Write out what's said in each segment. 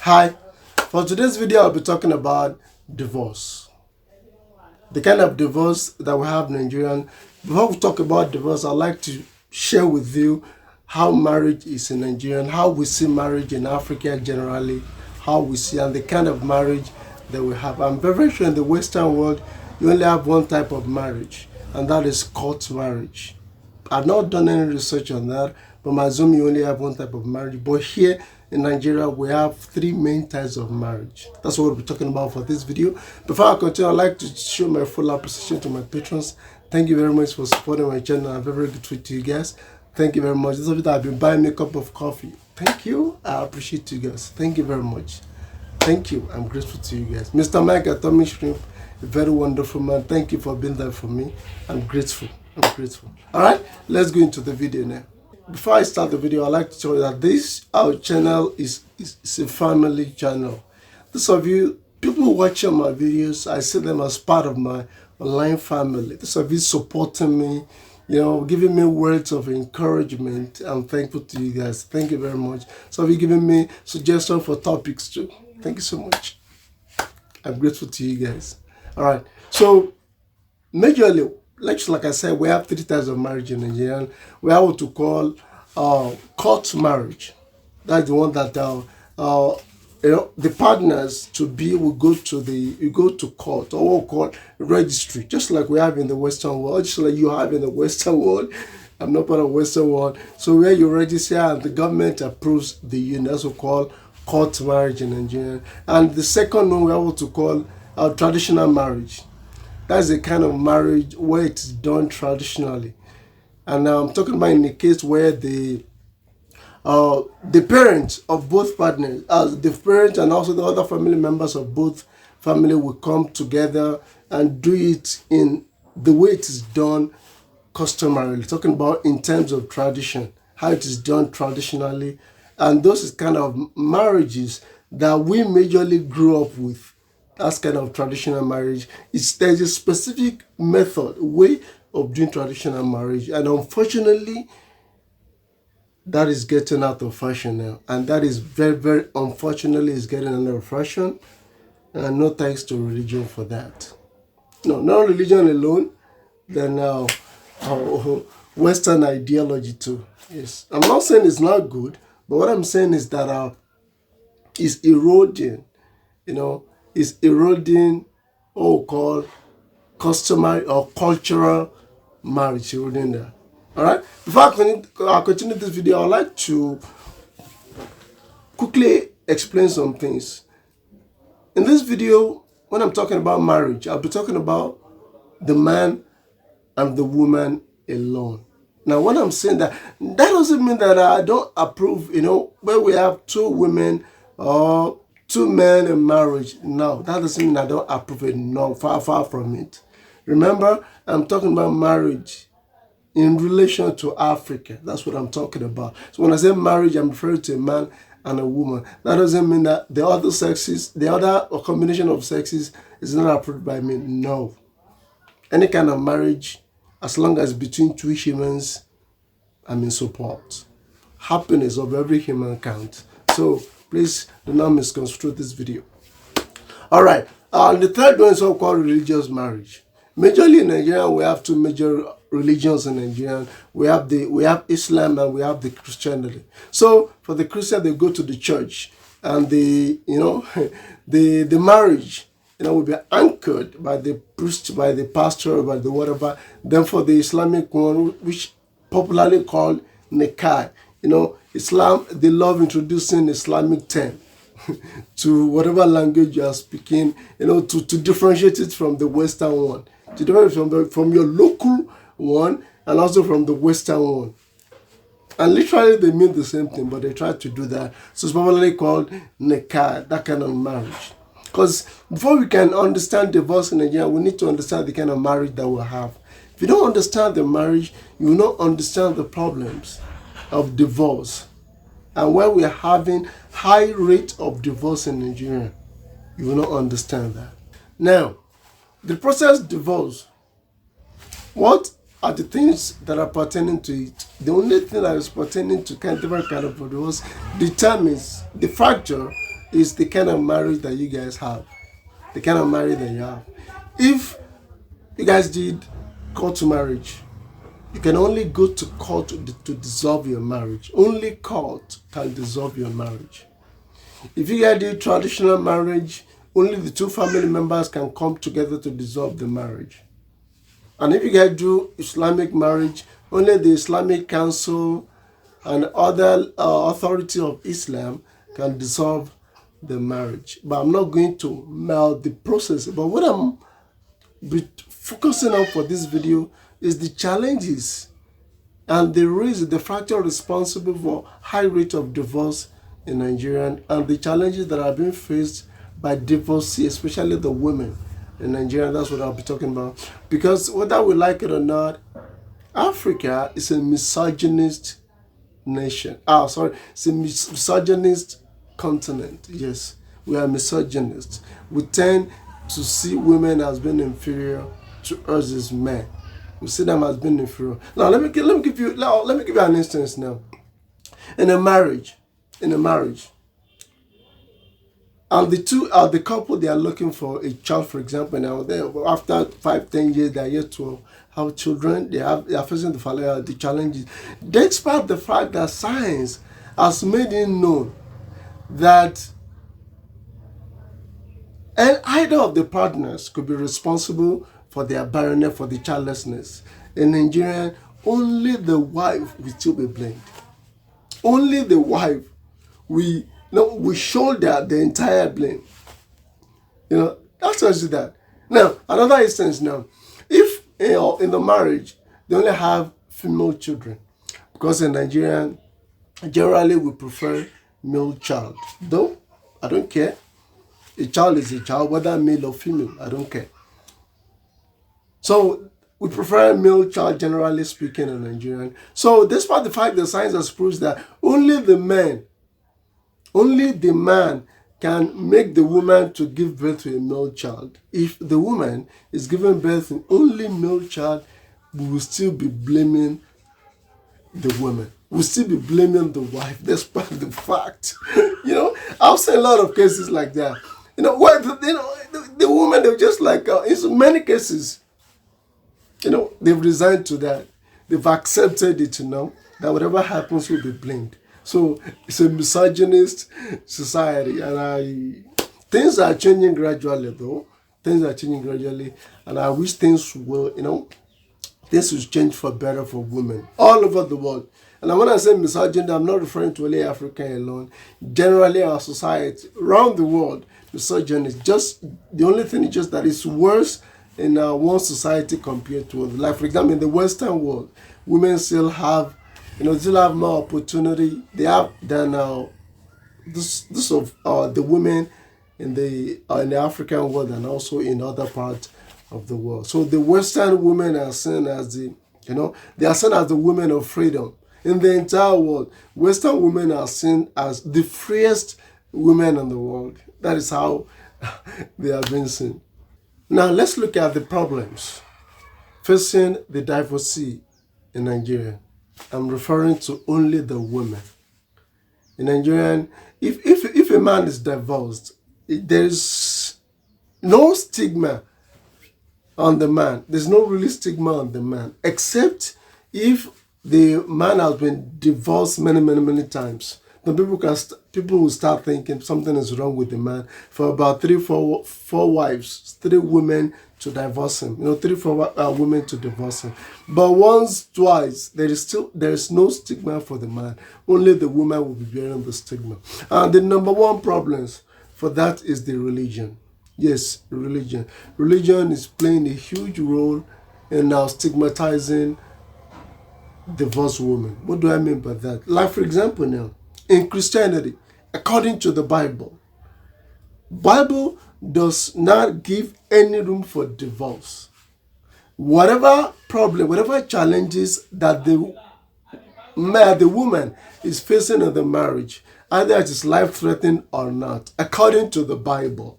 Hi, for today's video I'll be talking about divorce. The kind of divorce that we have in Nigeria. Before we talk about divorce, I'd like to share with you how marriage is in Nigeria, how we see marriage in Africa generally, how we see and the kind of marriage that we have. I'm very sure in the Western world you only have one type of marriage, and that is court marriage. I've not done any research on that, but I assume you only have one type of marriage. But here in Nigeria, we have three main types of marriage. That's what we'll be talking about for this video. Before I continue, I'd like to show my full appreciation to my patrons. Thank you very much for supporting my channel. I'm very grateful to you guys. Thank you very much. Those of you that have been buying me a cup of coffee, thank you. I appreciate you guys. Thank you very much. Thank you. I'm grateful to you guys. Mr. Mike at Tommy Shrimp, a very wonderful man. Thank you for being there for me. I'm grateful. I'm grateful. All right, let's go into the video now. Before I start the video, I'd like to tell you that this our channel is a family channel. Those of you people watching my videos, I see them as part of my online family. Those of you supporting me, giving me words of encouragement. I'm thankful to you guys. Thank you very much. So if you're giving me suggestions for topics too, thank you so much. I'm grateful to you guys. All right, so majorly, like I said, we have three types of marriage in Nigeria. We have what to call court marriage. That's the one that the partners to be will go to court, or what we call registry, just like we have in the Western world, just like you have in the Western world. I'm not part of the Western world. So where you register and the government approves the union, that's what we call court marriage in Nigeria. And the second one we have what to call traditional marriage. That's the kind of marriage where it's done traditionally. And I'm talking about in the case where the parents of both partners, the parents and also the other family members of both family will come together and do it in the way it is done customarily. Talking about in terms of tradition, how it is done traditionally. And those is kind of marriages that we majorly grew up with. That's kind of traditional marriage. There's a specific method, way of doing traditional marriage, and unfortunately, that is getting out of fashion now, and that is very, very unfortunately is getting out of fashion. And no thanks to religion for that. No, not religion alone. Then Western ideology too. Yes, I'm not saying it's not good, but what I'm saying is that it's eroding. Is eroding what we call customary or cultural marriage, eroding there. All right. Before I continue this video, I'd like to quickly explain some things. In this video, when I'm talking about marriage, I'll be talking about the man and the woman alone. Now, when I'm saying that doesn't mean that I don't approve, where we have two women or two men in marriage. No, that doesn't mean I don't approve it. No, far, far from it. Remember, I'm talking about marriage in relation to Africa. That's what I'm talking about. So when I say marriage, I'm referring to a man and a woman. That doesn't mean that the other sexes, the other combination of sexes is not approved by me. No. Any kind of marriage, as long as between two humans, I'm in support. Happiness of every human counts. So please do not misconstrue this video. All right. The third one is what we call religious marriage. Majorly in Nigeria, we have two major religions in Nigeria. We have Islam and we have the Christianity. So for the Christian, they go to the church, and the marriage will be anchored by the priest, by the pastor, by the whatever. Then for the Islamic one, which popularly called nikah, Islam, they love introducing Islamic term to whatever language you are speaking, to differentiate it from the Western one, to differentiate from your local one and also from the Western one. And literally they mean the same thing, but they try to do that. So it's popularly called nikah, that kind of marriage. Because before we can understand divorce in Nigeria, we need to understand the kind of marriage that we have. If you don't understand the marriage, you will not understand the problems of divorce. And when we are having high rate of divorce in Nigeria, you will not understand that. Now, the process of divorce, what are the things that are pertaining to it? The only thing that is pertaining to different kind of divorce determines the factor is the kind of marriage that you guys have. The kind of marriage that you have. If you guys did court marriage, you can only go to court to dissolve your marriage. Only court can dissolve your marriage. If you guys did traditional marriage, only the two family members can come together to dissolve the marriage. And if you guys do Islamic marriage, only the Islamic Council and other authority of Islam can dissolve the marriage. But I'm not going to melt the process. But what I'm focusing on for this video is the challenges and the reason, the factor responsible for high rate of divorce in Nigeria, and the challenges that are being faced by divorcees, especially the women in Nigeria. That's what I'll be talking about. Because whether we like it or not, Africa is a misogynist nation. It's a misogynist continent. Yes, we are misogynists. We tend to see women as being inferior to us as men. We see them as being inferior. Now let me give you an instance now. In a marriage, and the couple, they are looking for a child, for example. Now after 5-10 years, they are yet to have children. They are facing the challenges, despite the fact that science has made it known that either of the partners could be responsible for their barrenness, for the childlessness. In Nigeria, only the wife will still be blamed. Only the wife we shoulder the entire blame. That's just that. Now, another instance now, if in the marriage they only have female children, because in Nigeria generally we prefer male child. Though I don't care. A child is a child, whether male or female, I don't care. So we prefer male child, generally speaking, in Nigerian. So despite the fact that science has proved that only the man can make the woman to give birth to a male child. If the woman is giving birth to only male child, we will still be blaming the woman. We'll still be blaming the wife, despite the fact. I've seen a lot of cases like that. The woman, they're just like, in many cases, they've resigned to that. They've accepted it now, that whatever happens will be blamed. So it's a misogynist society, and things are changing gradually, though. Things are changing gradually, and I wish things will, this will change for better for women all over the world. And when I say misogyny, I'm not referring to only Africa alone. Generally, our society around the world, misogyny is just the only thing is just that it's worse in one society compared to others. Like, for example, in the Western world, women still have more opportunity they have than this of the women in the African world and also in other parts of the world. So the Western women are seen as they are seen as the women of freedom. In the entire world, Western women are seen as the freest women in the world. That is how they have been seen. Now let's look at the problems facing the divorcee in Nigeria. I'm referring to only the women. In Nigeria, if a man is divorced, there's no stigma on the man. There's no really stigma on the man, except if the man has been divorced many times. Then people will start thinking something is wrong with the man for about 4 wives, 3 women to divorce him. 3-4 women to divorce him. But once, twice, there is no stigma for the man. Only the woman will be bearing the stigma. And the number one problems for that is the religion. Yes, religion. Religion is playing a huge role in now stigmatizing divorced women. What do I mean by that? Like, for example, now, in Christianity, according to the Bible does not give any room for divorce. Whatever problem, whatever challenges that the woman is facing in the marriage, either it is life-threatening or not, according to the Bible.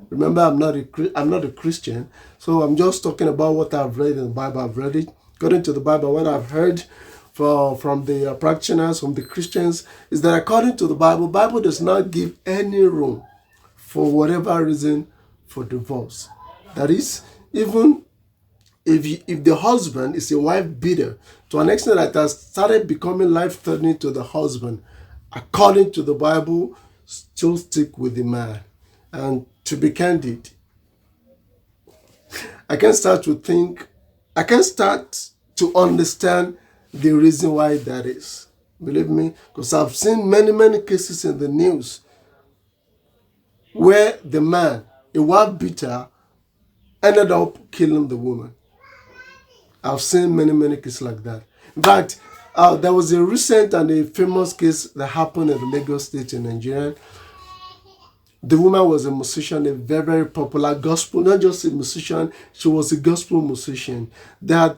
Remember, I'm not a Christian, so I'm just talking about what I've read in the Bible. I've read it according to the Bible. What I've heard from the practitioners, from the Christians, is that according to the Bible does not give any room for whatever reason for divorce. That is, even if the husband is a wife beater to an extent that has started becoming life-threatening to the husband, according to the Bible, still stick with the man. And to be candid, I can start to think, I can start to understand the reason why that is. Believe me, because I've seen many, many cases in the news where the man, a wife beater, ended up killing the woman. I've seen many, many cases like that. In fact, there was a recent and a famous case that happened in the Lagos State in Nigeria. The woman was a musician, a very, very popular gospel, not just a musician, she was a gospel musician. That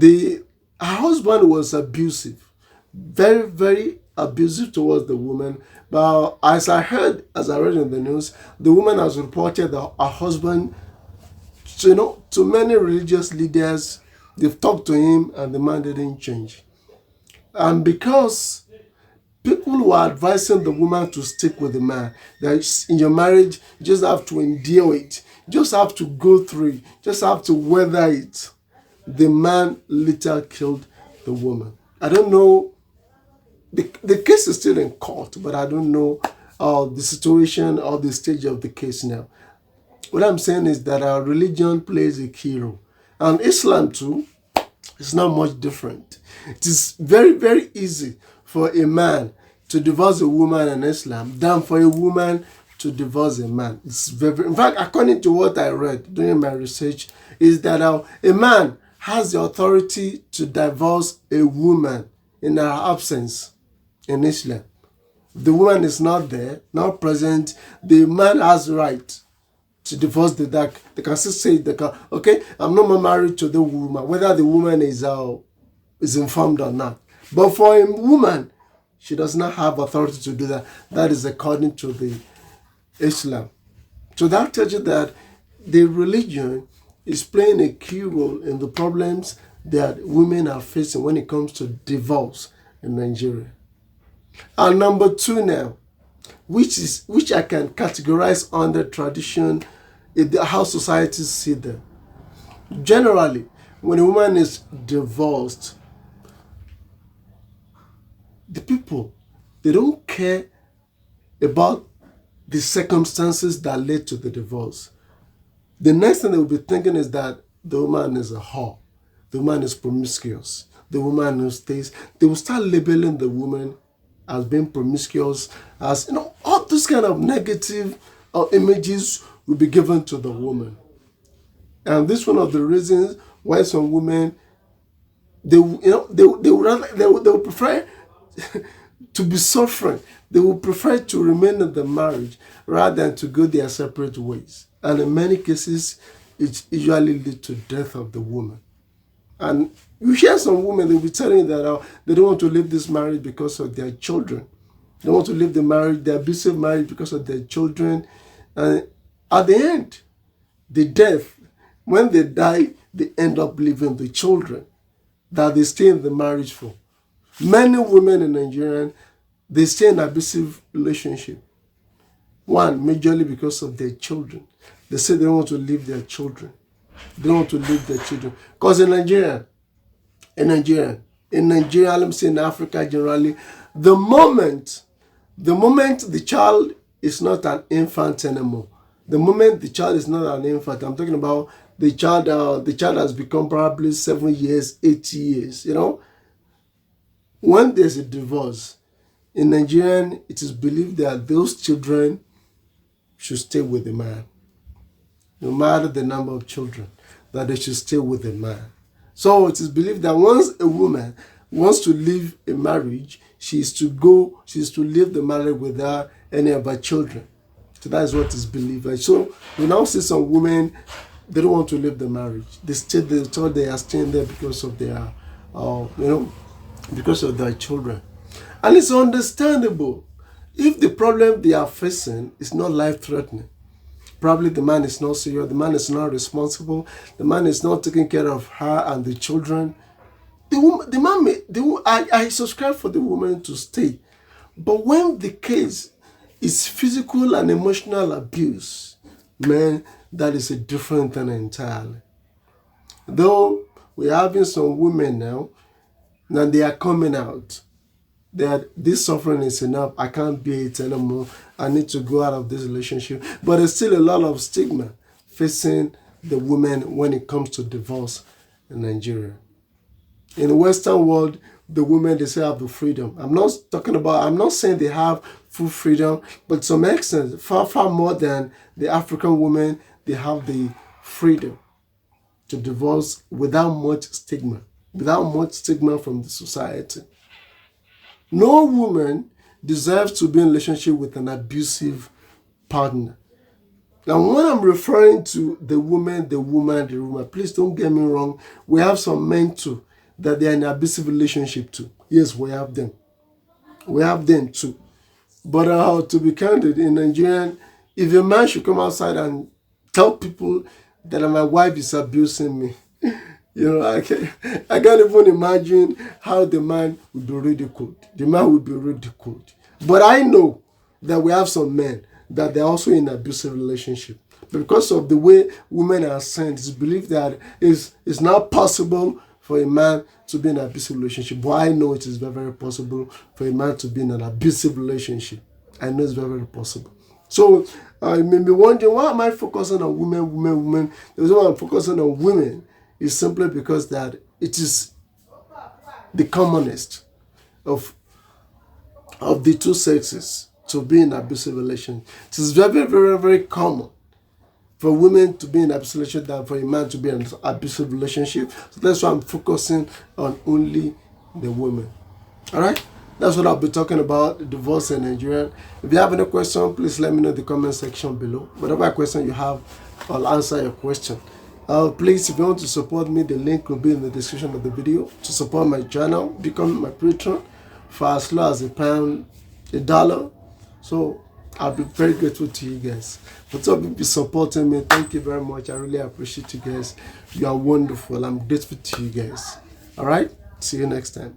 her husband was abusive, very, very abusive towards the woman. But as I read in the news, the woman has reported that her husband, to many religious leaders, they've talked to him and the man didn't change. And because people were advising the woman to stick with the man, that in your marriage, you just have to endure it. You just have to go through it. You just have to weather it. The man later killed the woman. I don't know. The case is still in court, but I don't know the situation or the stage of the case now. What I'm saying is that our religion plays a key role. And Islam too is not much different. It is very, very easy for a man to divorce a woman in Islam than for a woman to divorce a man. It's very, in fact, according to what I read during my research, is that a man has the authority to divorce a woman in her absence in Islam. The woman is not there, not present. The man has the right to divorce the dark. They can still say, okay, I'm no more married to the woman, whether the woman is informed or not. But for a woman, she does not have authority to do that. That is according to the Islam. So that tells you that the religion is playing a key role in the problems that women are facing when it comes to divorce in Nigeria. And number two now, which I can categorize under tradition, how societies see them. Generally, when a woman is divorced, the people, they don't care about the circumstances that led to the divorce. The next thing they will be thinking is that the woman is a whore, the woman is promiscuous, the woman who stays. They will start labeling the woman as being promiscuous, as all those kind of negative images will be given to the woman. And this is one of the reasons why some women they will prefer to be suffering. They will prefer to remain in the marriage rather than to go their separate ways. And in many cases, it usually leads to death of the woman. And you hear some women, they'll be telling you that they don't want to leave this marriage because of their children. They want to leave the marriage, the abusive marriage, because of their children. And at the end, the death, when they die, they end up leaving the children that they stay in the marriage for. Many women in Nigeria, they stay in abusive relationship. One, majorly because of their children. They say they don't want to leave their children. They don't want to leave their children. Because in Nigeria, let me say in Africa generally, the moment the child is not an infant anymore, the moment the child is not an infant, I'm talking about the child has become probably 7 years, 8 years, when there's a divorce, in Nigeria, it is believed that those children should stay with the man. No matter the number of children, that they should stay with the man. So it is believed that once a woman wants to leave a marriage, she is to leave the marriage without any of her children. So that is what is believed. And so we now see some women, they don't want to leave the marriage. They thought they are staying there because of their, because of their children. And it's understandable if the problem they are facing is not life-threatening. Probably the man is not serious, the man is not responsible, the man is not taking care of her and the children. I subscribe for the woman to stay. But when the case it's physical and emotional abuse, man, that is a different thing entirely. Though we're having some women now, and they are coming out that this suffering is enough, I can't bear it anymore, I need to go out of this relationship. But there's still a lot of stigma facing the women when it comes to divorce in Nigeria. In the Western world, the women, they still have the freedom. I'm not saying they have full freedom, but to some extent, far, far more than the African women, they have the freedom to divorce without much stigma from the society. No woman deserves to be in a relationship with an abusive partner. Now, when I'm referring to the woman, please don't get me wrong. We have some men too that they are in an abusive relationship too. Yes, we have them. We have them too. But to be candid, in Nigeria, if a man should come outside and tell people that my wife is abusing me, I can't even imagine how the man would be ridiculed. The man would be ridiculed. But I know that we have some men that they're also in an abusive relationship. Because of the way women are sent, it's believed that it's not possible for a man to be in an abusive relationship. But I know it is very, very possible for a man to be in an abusive relationship. I know it's very, very possible. So I may be wondering, why am I focusing on women? The reason why I'm focusing on women is simply because that it is the commonest of the two sexes to be in abusive relation. It is very, very, very, very common for women to be in an abusive relationship than for a man to be in an abusive relationship. So that's why I'm focusing on only the women. All right? That's what I'll be talking about, divorce in Nigeria. If you have any question, please let me know in the comment section below. Whatever question you have, I'll answer your question. Please, if you want to support me, the link will be in the description of the video. To support my channel, become my patron for as low as £1, $1. So I'll be very grateful to you guys. For some people supporting me, thank you very much. I really appreciate you guys. You are wonderful. I'm grateful to you guys. All right, see you next time.